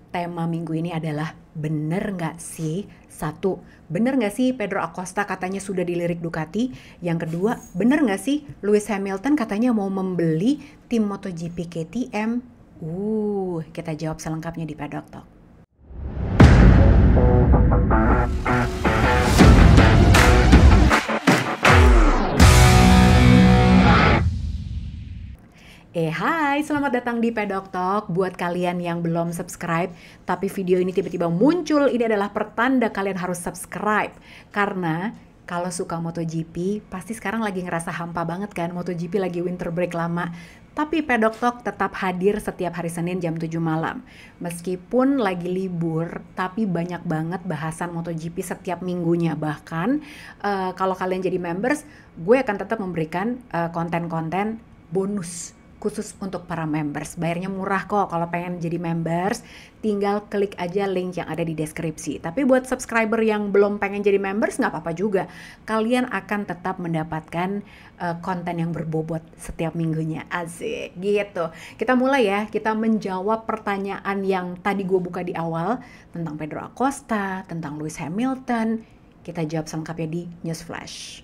tema minggu ini adalah bener nggak sih? Satu, bener nggak sih Pedro Acosta katanya sudah dilirik Ducati? Yang kedua, bener nggak sih Lewis Hamilton katanya mau membeli tim MotoGP KTM? Kita jawab selengkapnya di Paddock Talk. Hai, selamat datang di Paddock Talk. Buat kalian yang belum subscribe, tapi video ini tiba-tiba muncul, ini adalah pertanda kalian harus subscribe. Karena kalau suka MotoGP, pasti sekarang lagi ngerasa hampa banget kan, MotoGP lagi winter break lama. Tapi Paddock Talk tetap hadir setiap hari Senin jam 7 malam. Meskipun lagi libur, tapi banyak banget bahasan MotoGP setiap minggunya. Bahkan kalau kalian jadi members, gue akan tetap memberikan konten-konten bonus khusus untuk para members. Bayarnya murah kok. Kalau pengen jadi members, tinggal klik aja link yang ada di deskripsi. Tapi buat subscriber yang belum pengen jadi members, nggak apa-apa juga. Kalian akan tetap mendapatkan konten yang berbobot setiap minggunya. Asik, gitu. Kita mulai ya. Kita menjawab pertanyaan yang tadi gue buka di awal tentang Pedro Acosta, tentang Lewis Hamilton. Kita jawab selengkapnya di News Flash.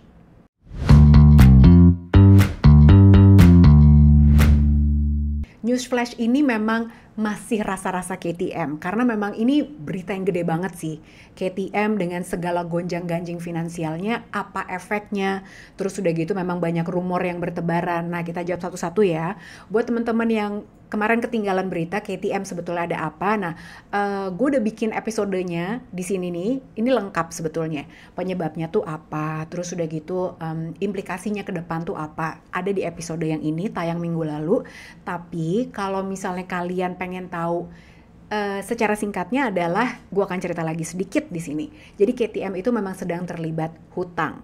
News Flash ini memang masih rasa-rasa KTM karena memang ini berita yang gede banget sih. KTM dengan segala gonjang-ganjing finansialnya, apa efeknya? Terus udah gitu memang banyak rumor yang bertebaran. Nah, kita jawab satu-satu ya. Buat teman-teman yang kemarin ketinggalan berita KTM sebetulnya ada apa? Nah, gue udah bikin episodenya di sini nih. Ini lengkap sebetulnya. Penyebabnya tuh apa? Terus udah gitu implikasinya ke depan tuh apa? Ada di episode yang ini tayang minggu lalu. Tapi kalau misalnya kalian pengen tahu secara singkatnya adalah gue akan cerita lagi sedikit di sini. Jadi KTM itu memang sedang terlibat hutang.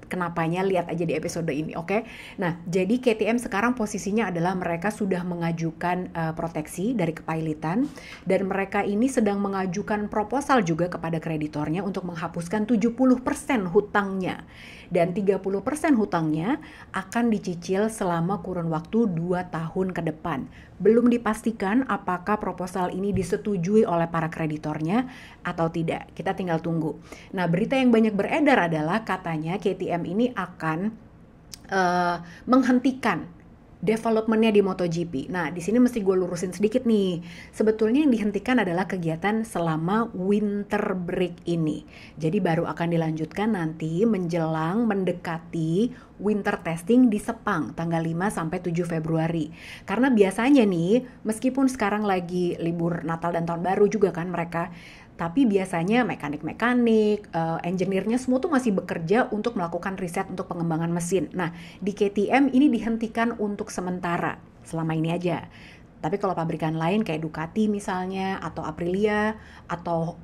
Kenapanya lihat aja di episode ini, oke? Nah, jadi KTM sekarang posisinya adalah mereka sudah mengajukan proteksi dari kepailitan dan mereka ini sedang mengajukan proposal juga kepada kreditornya untuk menghapuskan 70% hutangnya. Dan 30% hutangnya akan dicicil selama kurun waktu 2 tahun ke depan. Belum dipastikan apakah proposal ini disetujui oleh para kreditornya atau tidak. Kita tinggal tunggu. Nah, berita yang banyak beredar adalah katanya KTM ini akan menghentikan developmentnya di MotoGP. Nah, di sini mesti gue lurusin sedikit nih. Sebetulnya yang dihentikan adalah kegiatan selama winter break ini. Jadi baru akan dilanjutkan nanti menjelang mendekati winter testing di Sepang tanggal 5 sampai 7 Februari. Karena biasanya nih, meskipun sekarang lagi libur Natal dan Tahun Baru juga kan mereka, tapi biasanya mekanik-mekanik, engineer-nya semua tuh masih bekerja untuk melakukan riset untuk pengembangan mesin. Nah, di KTM ini dihentikan untuk sementara, selama ini aja. Tapi kalau pabrikan lain kayak Ducati misalnya, atau Aprilia, atau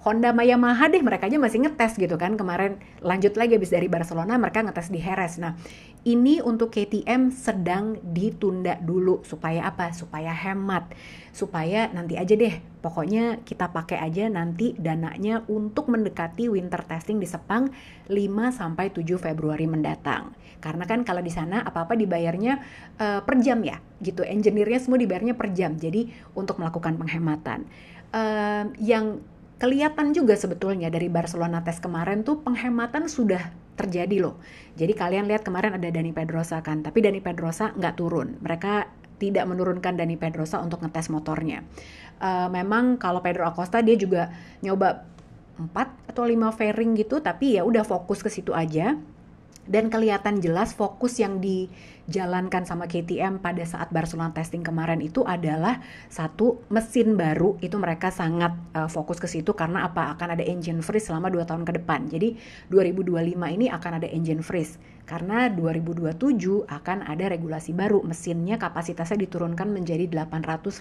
Honda, Yamaha deh, mereka aja masih ngetes gitu kan. Kemarin lanjut lagi habis dari Barcelona, mereka ngetes di Jerez. Nah, ini untuk KTM sedang ditunda dulu. Supaya apa? Supaya hemat. Supaya nanti aja deh, pokoknya kita pakai aja nanti dananya untuk mendekati winter testing di Sepang 5-7 Februari mendatang. Karena kan kalau di sana apa-apa dibayarnya per jam ya, gitu. Engineer-nya semua dibayarnya per jam. Jadi untuk melakukan penghematan. Yang kelihatan juga sebetulnya dari Barcelona test kemarin tuh penghematan sudah terjadi loh. Jadi kalian lihat kemarin ada Dani Pedrosa kan, tapi Dani Pedrosa nggak turun. Mereka tidak menurunkan Dani Pedrosa untuk ngetes motornya. Memang kalau Pedro Acosta dia juga nyoba 4 atau 5 fairing gitu, tapi ya udah fokus ke situ aja. Dan kelihatan jelas fokus yang dijalankan sama KTM pada saat Barcelona testing kemarin itu adalah satu, mesin baru. Itu mereka sangat fokus ke situ karena apa? Akan ada engine freeze selama 2 tahun ke depan. Jadi 2025 ini akan ada engine freeze. Karena 2027 akan ada regulasi baru, mesinnya kapasitasnya diturunkan menjadi 850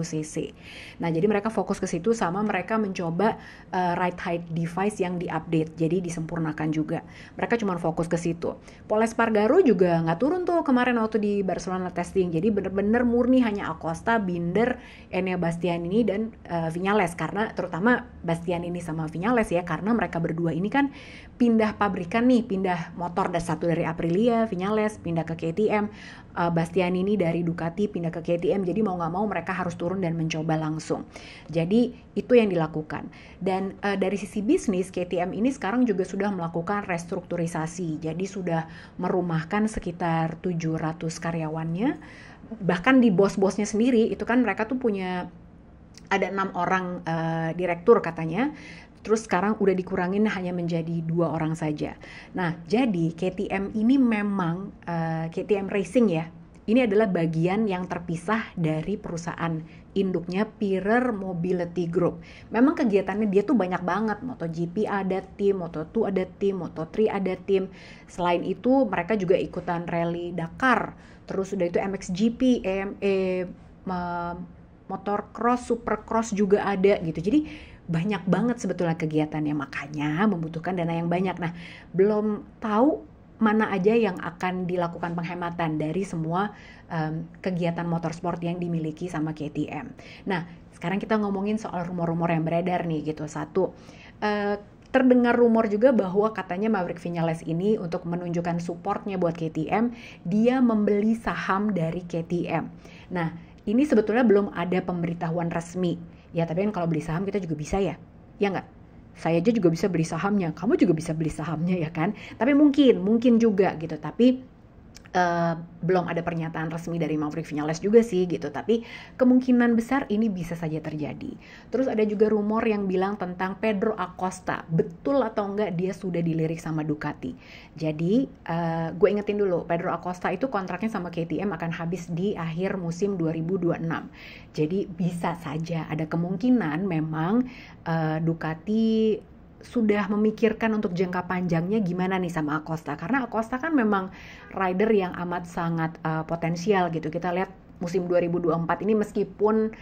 cc. Nah, jadi mereka fokus ke situ sama mereka mencoba ride height device yang diupdate, jadi disempurnakan juga. Mereka cuma fokus ke situ. Pol Espargaro juga nggak turun tuh kemarin waktu di Barcelona testing, jadi bener-bener murni hanya Acosta, Binder, Enea Bastianini dan Viñales, karena terutama Bastianini sama Viñales ya, karena mereka berdua ini kan pindah pabrikan nih, pindah motor satu dari Aprilia, Viñales, pindah ke KTM. Bastianini dari Ducati pindah ke KTM, jadi mau nggak mau mereka harus turun dan mencoba langsung. Jadi itu yang dilakukan. Dan dari sisi bisnis, KTM ini sekarang juga sudah melakukan restrukturisasi, jadi sudah merumahkan sekitar 700 karyawannya. Bahkan di bos-bosnya sendiri itu kan mereka tuh punya ada 6 orang direktur katanya, terus sekarang udah dikurangin hanya menjadi 2 orang saja. Nah, jadi KTM ini memang KTM Racing ya, ini adalah bagian yang terpisah dari perusahaan induknya Pirer Mobility Group. Memang kegiatannya dia tuh banyak banget, MotoGP ada tim, Moto2 ada tim, Moto3 ada tim. Selain itu mereka juga ikutan rally Dakar, terus udah itu MXGP, AMA, Motorcross, Supercross juga ada gitu. Jadi banyak banget sebetulnya kegiatannya, makanya membutuhkan dana yang banyak. Nah, belum tahu mana aja yang akan dilakukan penghematan dari semua kegiatan motorsport yang dimiliki sama KTM. Nah, sekarang kita ngomongin soal rumor-rumor yang beredar nih gitu. Satu, terdengar rumor juga bahwa katanya Maverick Viñales ini untuk menunjukkan supportnya buat KTM, dia membeli saham dari KTM. Nah, ini sebetulnya belum ada pemberitahuan resmi. Ya, tapi kan kalau beli saham kita juga bisa ya. Ya nggak? Saya aja juga bisa beli sahamnya. Kamu juga bisa beli sahamnya ya kan? Tapi mungkin juga gitu. Tapi belum ada pernyataan resmi dari Maverick Viñales juga sih gitu, tapi kemungkinan besar ini bisa saja terjadi. Terus ada juga rumor yang bilang tentang Pedro Acosta, betul atau enggak dia sudah dilirik sama Ducati. Jadi gue ingetin dulu, Pedro Acosta itu kontraknya sama KTM akan habis di akhir musim 2026. Jadi bisa saja ada kemungkinan memang Ducati sudah memikirkan untuk jangka panjangnya gimana nih sama Acosta, karena Acosta kan memang rider yang amat sangat potensial gitu. Kita lihat musim 2024 ini meskipun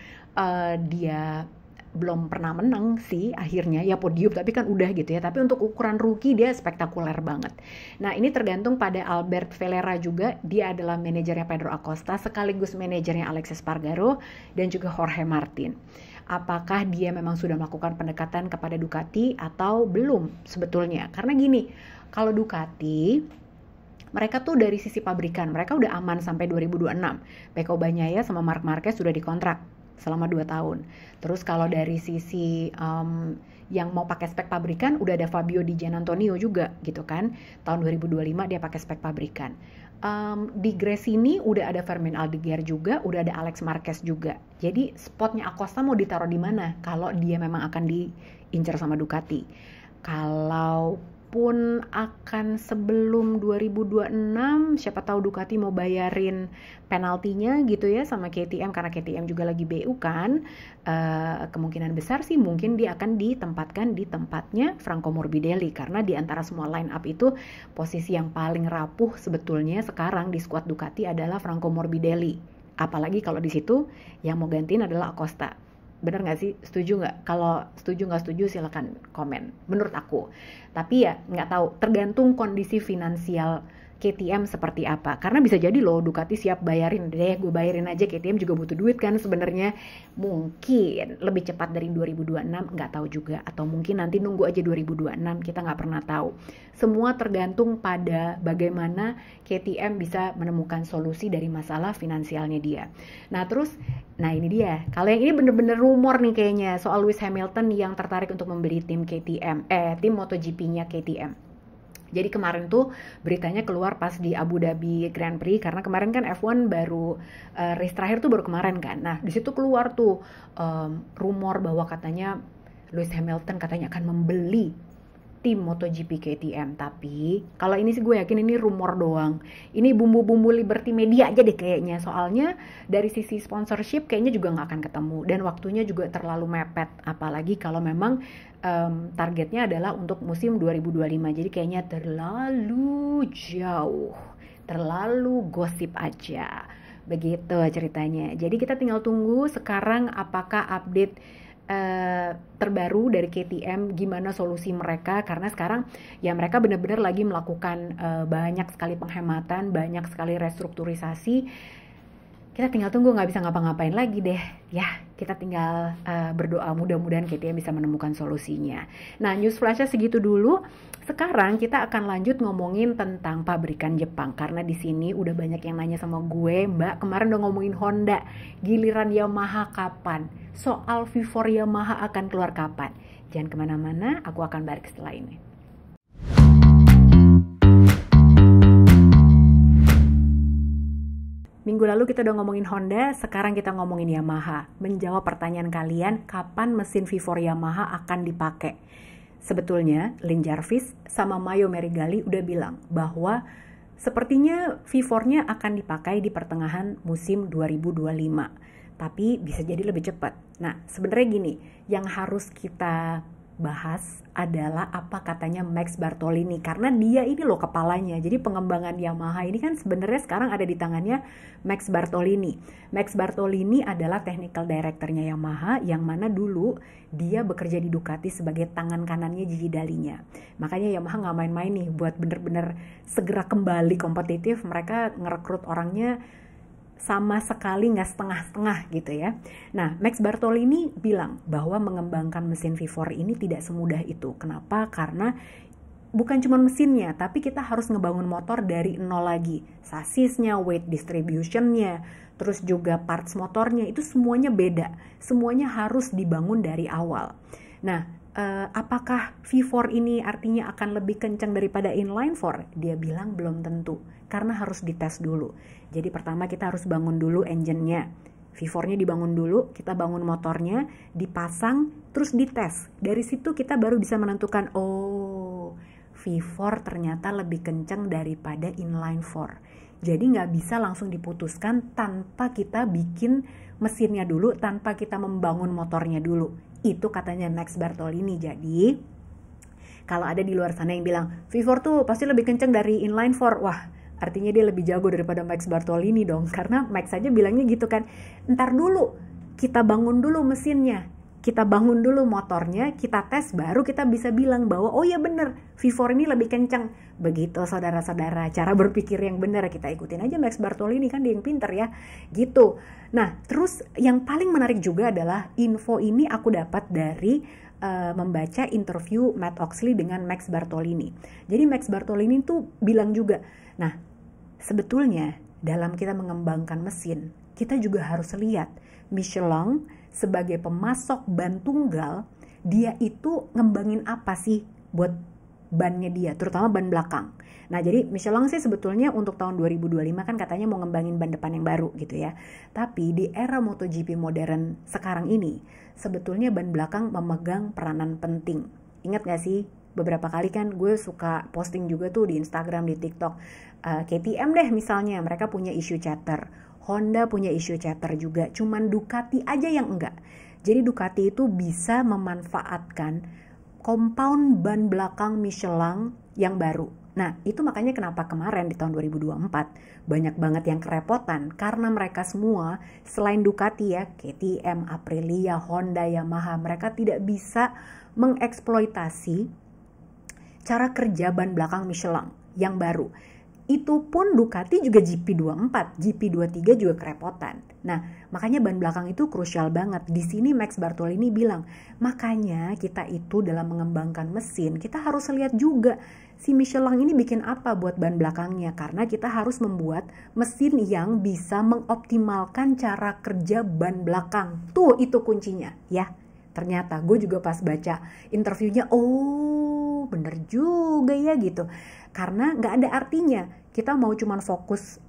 dia belum pernah menang sih akhirnya ya podium, tapi kan udah gitu ya, tapi untuk ukuran rookie dia spektakuler banget. Nah, ini tergantung pada Albert Valera juga, dia adalah manajernya Pedro Acosta sekaligus manajernya Aleix Espargaro dan juga Jorge Martin. Apakah dia memang sudah melakukan pendekatan kepada Ducati atau belum sebetulnya? Karena gini, kalau Ducati mereka tuh dari sisi pabrikan mereka udah aman sampai 2026. Pecco Bagnaia sama Marc Marquez sudah dikontrak selama 2 tahun. Terus kalau dari sisi yang mau pakai spek pabrikan udah ada Fabio Di Giannantonio juga gitu kan. Tahun 2025 dia pakai spek pabrikan. Di Gresini udah ada Fermin Aldeguer juga, udah ada Alex Marquez juga. Jadi spotnya Acosta mau ditaruh di mana kalau dia memang akan diincar sama Ducati? Kalaupun akan sebelum 2026, siapa tahu Ducati mau bayarin penaltinya gitu ya sama KTM, karena KTM juga lagi BU kan. Kemungkinan besar sih mungkin dia akan ditempatkan di tempatnya Franco Morbidelli, karena di antara semua line up itu posisi yang paling rapuh sebetulnya sekarang di skuad Ducati adalah Franco Morbidelli. Apalagi kalau di situ yang mau gantiin adalah Acosta. Bener nggak sih? Setuju nggak? Kalau setuju nggak setuju silakan komen. Menurut aku, tapi ya nggak tahu. Tergantung kondisi finansial KTM seperti apa. Karena bisa jadi loh Ducati siap bayarin deh, gue bayarin aja, KTM juga butuh duit kan sebenarnya. Mungkin lebih cepat dari 2026, nggak tahu juga. Atau mungkin nanti nunggu aja 2026, kita nggak pernah tahu. Semua tergantung pada bagaimana KTM bisa menemukan solusi dari masalah finansialnya dia. Nah terus, nah ini dia. Kalau yang ini bener-bener rumor nih kayaknya soal Lewis Hamilton yang tertarik untuk membeli tim KTM, tim MotoGP-nya KTM. Jadi kemarin tuh beritanya keluar pas di Abu Dhabi Grand Prix, karena kemarin kan F1 baru race terakhir tuh baru kemarin kan. Nah di situ keluar tuh rumor bahwa katanya Lewis Hamilton katanya akan membeli tim MotoGP KTM. Tapi kalau ini sih gue yakin ini rumor doang. Ini bumbu-bumbu Liberty Media aja deh kayaknya. Soalnya dari sisi sponsorship kayaknya juga nggak akan ketemu dan waktunya juga terlalu mepet. Apalagi kalau memang targetnya adalah untuk musim 2025. Jadi kayaknya terlalu jauh, terlalu gosip aja. Begitu ceritanya. Jadi kita tinggal tunggu sekarang apakah update terbaru dari KTM, gimana solusi mereka, karena sekarang ya mereka benar-benar lagi melakukan banyak sekali penghematan, banyak sekali restrukturisasi. kita tinggal tunggu, nggak bisa ngapa-ngapain lagi deh ya. Kita tinggal berdoa, mudah-mudahan KTM bisa menemukan solusinya. Nah, news flashnya segitu dulu. Sekarang kita akan lanjut ngomongin tentang pabrikan Jepang, karena di sini udah banyak yang nanya sama gue, Mbak kemarin udah ngomongin Honda, giliran Yamaha kapan? Soal V4 Yamaha akan keluar kapan? Jangan kemana-mana, aku akan balik setelah ini. Minggu lalu kita udah ngomongin Honda, sekarang kita ngomongin Yamaha. Menjawab pertanyaan kalian, kapan mesin V4 Yamaha akan dipakai? Sebetulnya, Lin Jarvis sama Mayo Meregali udah bilang bahwa sepertinya V4-nya akan dipakai di pertengahan musim 2025. Tapi bisa jadi lebih cepat. Nah, sebenarnya gini, yang harus kita bahas adalah apa katanya Max Bartolini, karena dia ini loh kepalanya. Jadi pengembangan Yamaha ini kan sebenarnya sekarang ada di tangannya Max Bartolini. Max Bartolini adalah technical directornya Yamaha, yang mana dulu dia bekerja di Ducati sebagai tangan kanannya Gigi Dalinya. Makanya Yamaha nggak main-main nih buat bener-bener segera kembali kompetitif. Mereka ngerekrut orangnya sama sekali nggak setengah-setengah gitu ya. Nah, Max Bartolini bilang bahwa mengembangkan mesin V4 ini tidak semudah itu. Kenapa? Karena bukan cuma mesinnya, tapi kita harus ngebangun motor dari nol lagi. Sasisnya, weight distributionnya, terus juga parts motornya, itu semuanya beda. Semuanya harus dibangun dari awal. Nah, apakah V4 ini artinya akan lebih kencang daripada inline 4? Dia bilang belum tentu, karena harus dites dulu. Jadi pertama kita harus bangun dulu engine-nya. V4-nya dibangun dulu, kita bangun motornya, dipasang, terus dites. Dari situ kita baru bisa menentukan, oh V4 ternyata lebih kencang daripada inline 4. Jadi nggak bisa langsung diputuskan tanpa kita bikin mesinnya dulu, tanpa kita membangun motornya dulu. Itu katanya Max Bartolini. Jadi kalau ada di luar sana yang bilang V4 tuh pasti lebih kenceng dari inline 4, wah artinya dia lebih jago daripada Max Bartolini dong. Karena Max aja bilangnya gitu kan, ntar dulu kita bangun dulu mesinnya, kita bangun dulu motornya, kita tes, baru kita bisa bilang bahwa oh ya bener V4 ini lebih kencang. Begitu saudara-saudara, cara berpikir yang benar. Kita ikutin aja Max Bartolini, kan dia yang pinter ya gitu. Nah, terus yang paling menarik juga adalah info ini aku dapat dari membaca interview Matt Oxley dengan Max Bartolini. Jadi Max Bartolini tuh bilang juga, nah sebetulnya dalam kita mengembangkan mesin, kita juga harus lihat Michelin sebagai pemasok ban tunggal, dia itu ngembangin apa sih buat bannya dia, terutama ban belakang. Nah, jadi Michelin sih sebetulnya untuk tahun 2025 kan katanya mau ngembangin ban depan yang baru gitu ya. Tapi di era MotoGP modern sekarang ini, sebetulnya ban belakang memegang peranan penting. Ingat gak sih? Beberapa kali kan gue suka posting juga tuh di Instagram, di TikTok. KTM deh misalnya, mereka punya issue chatter. Honda punya issue chatter juga. Cuman Ducati aja yang enggak. Jadi Ducati itu bisa memanfaatkan compound ban belakang Michelin yang baru. Nah, itu makanya kenapa kemarin di tahun 2024 banyak banget yang kerepotan. Karena mereka semua, selain Ducati ya, KTM, Aprilia, Honda, Yamaha, mereka tidak bisa mengeksploitasi cara kerja ban belakang Michelin yang baru. Itu pun Ducati juga GP24, GP23 juga kerepotan. Nah, makanya ban belakang itu krusial banget. Di sini Max Bartolini bilang, makanya kita itu dalam mengembangkan mesin, kita harus lihat juga si Michelin ini bikin apa buat ban belakangnya. Karena kita harus membuat mesin yang bisa mengoptimalkan cara kerja ban belakang. Tuh, itu kuncinya ya. Ternyata gue juga pas baca interviewnya, oh bener juga ya gitu. Karena gak ada artinya kita mau cuman fokus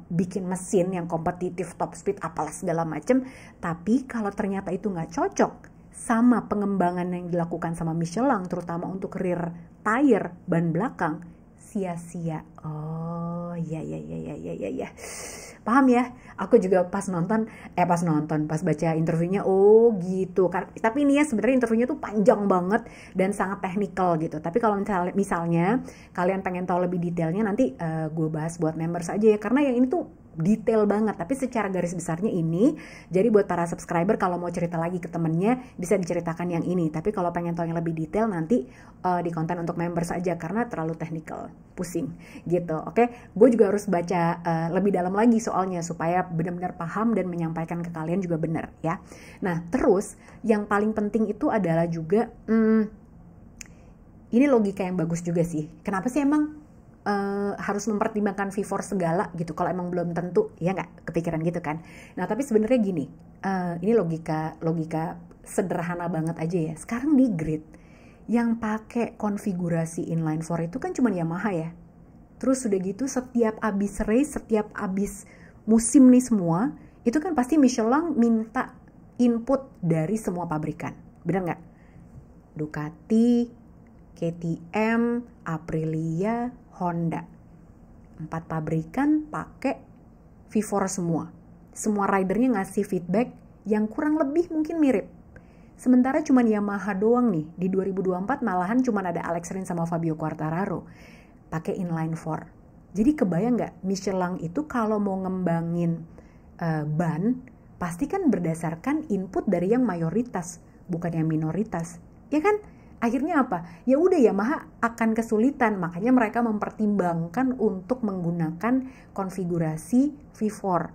bikin mesin yang kompetitif, top speed, apalah segala macem. Tapi kalau ternyata itu gak cocok sama pengembangan yang dilakukan sama Michelin, terutama untuk rear tire ban belakang, sia-sia. Oh ya. Paham ya? Aku juga pas baca interviewnya, oh gitu. Tapi ini ya sebenarnya interviewnya tuh panjang banget dan sangat teknikal gitu. Tapi kalau misalnya kalian pengen tahu lebih detailnya, nanti gue bahas buat members aja ya. Karena yang ini tuh detail banget, tapi secara garis besarnya ini. Jadi buat para subscriber kalau mau cerita lagi ke temennya bisa diceritakan yang ini, tapi kalau pengen tahu yang lebih detail nanti di konten untuk member saja karena terlalu technical, pusing gitu. Oke, gue juga harus baca lebih dalam lagi soalnya supaya benar-benar paham dan menyampaikan ke kalian juga benar ya. Nah terus yang paling penting itu adalah juga ini logika yang bagus juga sih. Kenapa sih emang harus mempertimbangkan V4 segala gitu kalau emang belum tentu, ya nggak kepikiran gitu kan. Nah tapi sebenarnya gini, ini logika sederhana banget aja ya. Sekarang di grid yang pakai konfigurasi inline 4 itu kan cuma Yamaha ya. Terus udah gitu setiap abis race, setiap abis musim nih semua, itu kan pasti Michelin minta input dari semua pabrikan, bener nggak? Ducati, KTM, Aprilia, Honda. 4 pabrikan pakai V4 semua. Semua ridernya ngasih feedback yang kurang lebih mungkin mirip. Sementara cuma Yamaha doang nih. Di 2024 malahan cuma ada Alex Rins sama Fabio Quartararo pakai inline 4. Jadi kebayang nggak Michelin itu kalau mau ngembangin ban pasti kan berdasarkan input dari yang mayoritas, bukan yang minoritas. Ya kan? Akhirnya apa? Ya udah Yamaha akan kesulitan, makanya mereka mempertimbangkan untuk menggunakan konfigurasi V4.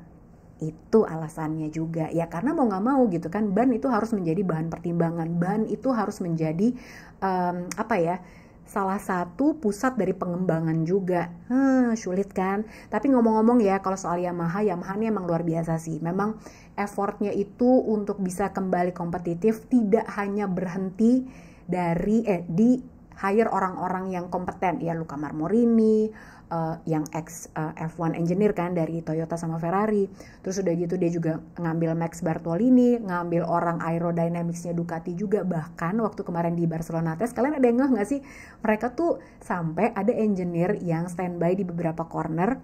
Itu alasannya juga. Ya karena mau nggak mau gitu kan, ban itu harus menjadi bahan pertimbangan. Ban itu harus menjadi salah satu pusat dari pengembangan juga. Sulit kan? Tapi ngomong-ngomong ya, kalau soal Yamaha ini emang luar biasa sih. Memang effortnya itu untuk bisa kembali kompetitif tidak hanya berhenti dari di hire orang-orang yang kompeten ya, Luca Marmorini, yang ex F1 engineer kan dari Toyota sama Ferrari. Terus udah gitu dia juga ngambil Max Bartolini, ngambil orang aerodynamicsnya Ducati juga. Bahkan waktu kemarin di Barcelona test, kalian ada yang ngeh nggak sih? Mereka tuh sampai ada engineer yang standby di beberapa corner.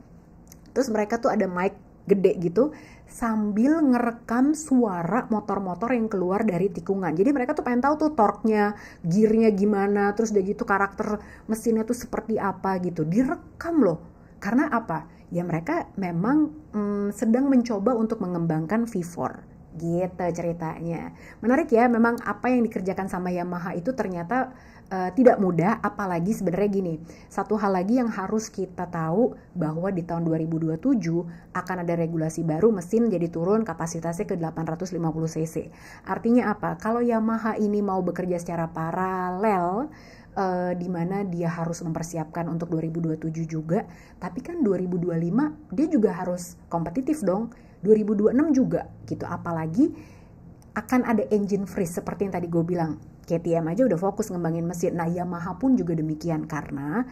Terus mereka tuh ada mic gede gitu sambil ngerekam suara motor-motor yang keluar dari tikungan. Jadi mereka tuh pengen tahu tuh torque-nya, gear-nya gimana, terus udah gitu karakter mesinnya tuh seperti apa gitu. Direkam loh. Karena apa? Ya mereka memang sedang mencoba untuk mengembangkan V4. Gitu ceritanya. Menarik ya, memang apa yang dikerjakan sama Yamaha itu ternyata tidak mudah, apalagi sebenarnya gini. Satu hal lagi yang harus kita tahu bahwa di tahun 2027 akan ada regulasi baru, mesin jadi turun kapasitasnya ke 850 cc. Artinya apa? Kalau Yamaha ini mau bekerja secara paralel, di mana dia harus mempersiapkan untuk 2027 juga, tapi kan 2025 dia juga harus kompetitif dong, 2026 juga gitu. Apalagi akan ada engine freeze seperti yang tadi gue bilang. KTM aja udah fokus ngembangin mesin. Nah Yamaha pun juga demikian karena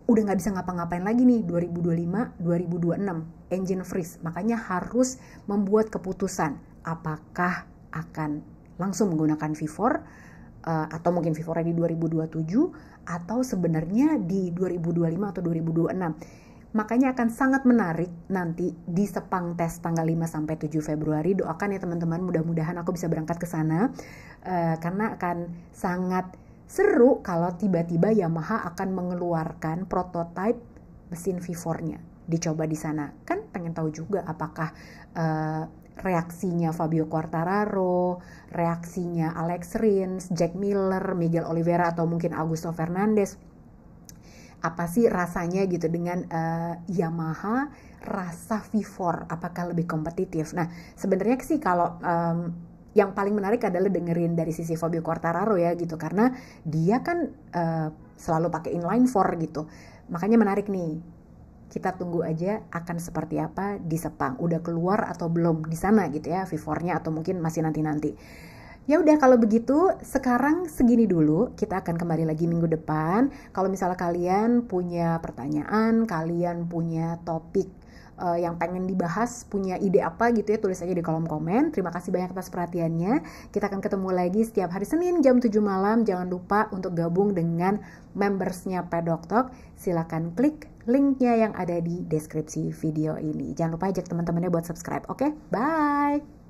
udah nggak bisa ngapa-ngapain lagi nih 2025, 2026 engine freeze. Makanya harus membuat keputusan apakah akan langsung menggunakan V4 atau mungkin V4 di 2027 atau sebenarnya di 2025 atau 2026. Makanya akan sangat menarik nanti di Sepang Test tanggal 5 sampai 7 Februari. Doakan ya teman-teman, mudah-mudahan aku bisa berangkat ke sana karena akan sangat seru kalau tiba-tiba Yamaha akan mengeluarkan prototipe mesin V4-nya dicoba di sana. Kan pengen tahu juga apakah reaksinya Fabio Quartararo, reaksinya Alex Rins, Jack Miller, Miguel Oliveira atau mungkin Augusto Fernandez. Apa sih rasanya gitu dengan Yamaha rasa V4, apakah lebih kompetitif? Nah sebenarnya sih kalau yang paling menarik adalah dengerin dari sisi Fabio Quartararo ya gitu, karena dia kan selalu pakai inline 4 gitu. Makanya menarik nih, kita tunggu aja akan seperti apa di Sepang. Udah keluar atau belum di sana gitu ya V4-nya, atau mungkin masih nanti-nanti. Ya udah kalau begitu sekarang segini dulu, kita akan kembali lagi minggu depan. Kalau misalnya kalian punya pertanyaan, kalian punya topik yang pengen dibahas, punya ide apa gitu ya, tulis aja di kolom komen. Terima kasih banyak atas perhatiannya. Kita akan ketemu lagi setiap hari Senin jam 7 malam. Jangan lupa untuk gabung dengan membersnya Pedok Talk. Silakan klik linknya yang ada di deskripsi video ini. Jangan lupa ajak teman-temannya buat subscribe. Oke, bye!